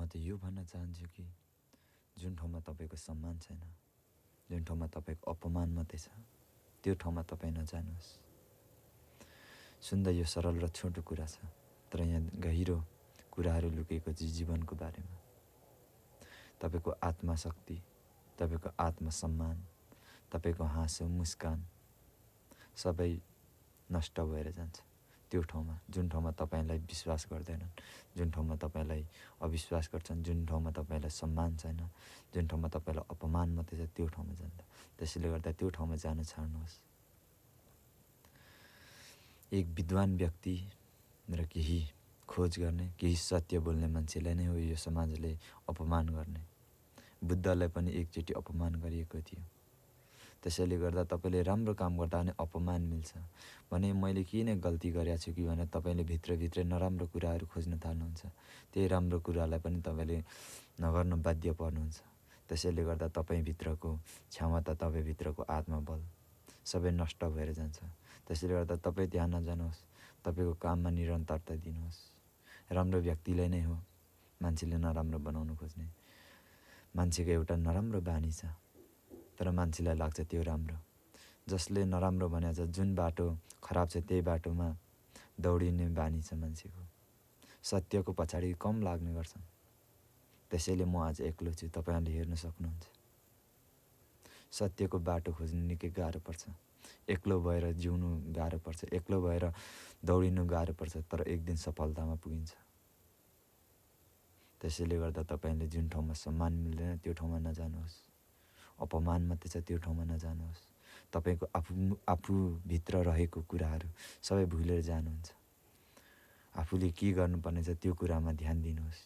म त यो भन्न चाहन्छु कि जुन ठाउँमा तपाईँको सम्मान छैन, जुन ठाउँमा तपाईँको अपमान मात्रै छ, त्यो ठाउँमा तपाईँ नजानुहोस्। सुन्दा यो सरल र छोटो कुरा छ, तर यहाँ गहिरो कुराहरू लुकेको जीवनको बारेमा। तपाईँको आत्मशक्ति, तपाईँको आत्मसम्मान, तपाईँको हाँसो मुस्कान सबै नष्ट भएर जान्छ त्यो ठाउँमा, जुन ठाउँमा तपाईँलाई विश्वास गर्दैनन्, जुन ठाउँमा तपाईँलाई अविश्वास गर्छन्, जुन ठाउँमा तपाईँलाई सम्मान छैन, जुन ठाउँमा तपाईँलाई अपमान मात्रै छ, त्यो ठाउँमा जान्छ। त्यसैले गर्दा त्यो ठाउँमा जान छाड्नुहोस्। एक विद्वान व्यक्ति र केही खोज गर्ने, केही सत्य बोल्ने मान्छेलाई नै हो यो समाजले अपमान गर्ने। बुद्धलाई पनि एकचोटि अपमान गरिएको थियो। त्यसैले गर्दा तपाईँले राम्रो काम गर्दा पनि अपमान मिल्छ भने मैले किन गल्ती गरेको छु कि भनेर तपाईँले भित्रभित्रै नराम्रो कुराहरू खोज्न थाल्नुहुन्छ। त्यही राम्रो कुरालाई पनि तपाईँले नगर्न बाध्य पर्नुहुन्छ। त्यसैले गर्दा तपाईँभित्रको क्षमता, तपाईँभित्रको आत्मबल सबै नष्ट भएर जान्छ। त्यसैले गर्दा तपाईँ ध्यान नजानुहोस्, तपाईँको काममा निरन्तरता दिनुहोस्। राम्रो व्यक्तिलाई नै हो मान्छेले नराम्रो बनाउनु खोज्ने। मान्छेको एउटा नराम्रो बानी छ, तर मान्छेलाई लाग्छ त्यो राम्रो। जसले नराम्रो भनेको छ, जुन बाटो खराब छ त्यही बाटोमा दौडिने बानी छ मान्छेको। सत्यको पछाडि कम लाग्ने गर्छन्। त्यसैले म आज एक्लो छु, तपाईँहरूले हेर्न सक्नुहुन्छ। सत्यको बाटो खोज्नु निकै गाह्रो पर्छ। एक्लो भएर जिउनु गाह्रो पर्छ, एक्लो भएर दौडिनु गाह्रो पर्छ, तर एक दिन सफलतामा पुगिन्छ। त्यसैले गर्दा तपाईँले जुन ठाउँमा सम्मान मिल्दैन त्यो ठाउँमा नजानुहोस्। अपमान मात्रै छ त्यो ठाउँमा नजानुहोस्। तपाईँको आफूभित्र रहेको कुराहरू सबै भुलेर जानुहुन्छ। आफूले के गर्नुपर्ने छ त्यो कुरामा ध्यान दिनुहोस्।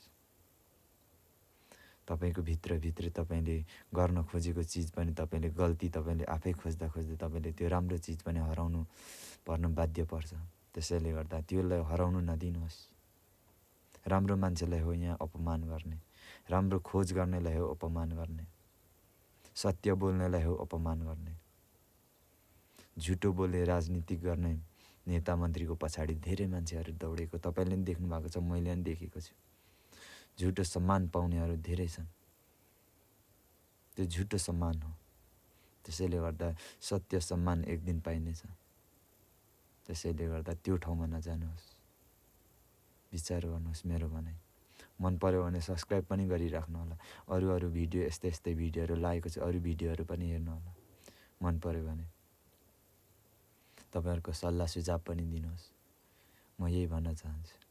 तपाईँको भित्रभित्रै तपाईँले गर्न खोजेको चिज पनि तपाईँले गल्ती तपाईँले आफै खोज्दा खोज्दै तपाईँले त्यो राम्रो चिज पनि हराउनु पर्न बाध्य पर्छ। त्यसैले गर्दा त्यसलाई हराउनु नदिनुहोस्। राम्रो मान्छेलाई हो यहाँ अपमान गर्ने, राम्रो खोज गर्नेलाई हो अपमान गर्ने, सत्य बोल्नेलाई हो अपमान गर्ने। झुटो बोल्ने राजनीति गर्ने नेता मन्त्रीको पछाडि धेरै मान्छेहरू दौडेको तपाईँले पनि देख्नु भएको छ, मैले पनि देखेको छु। झुटो सम्मान पाउनेहरू धेरै छन्। त्यो झुटो सम्मान हो। त्यसैले गर्दा सत्य सम्मान एक दिन पाइनेछ। त्यसैले गर्दा त्यो ठाउँमा नजानुहोस्। विचार गर्नुहोस्। मेरो भनाइ मन पर्यो भने सब्सक्राइब पनि गरिराख्नु होला। अरू भिडियो यस्तै भिडियोहरू लागेको छ, अरू भिडियोहरू पनि हेर्नु होला। मन पर्यो भने तपाईँहरूको सल्लाह सुझाव पनि दिनुहोस्। म यही भन्न चाहन्छु।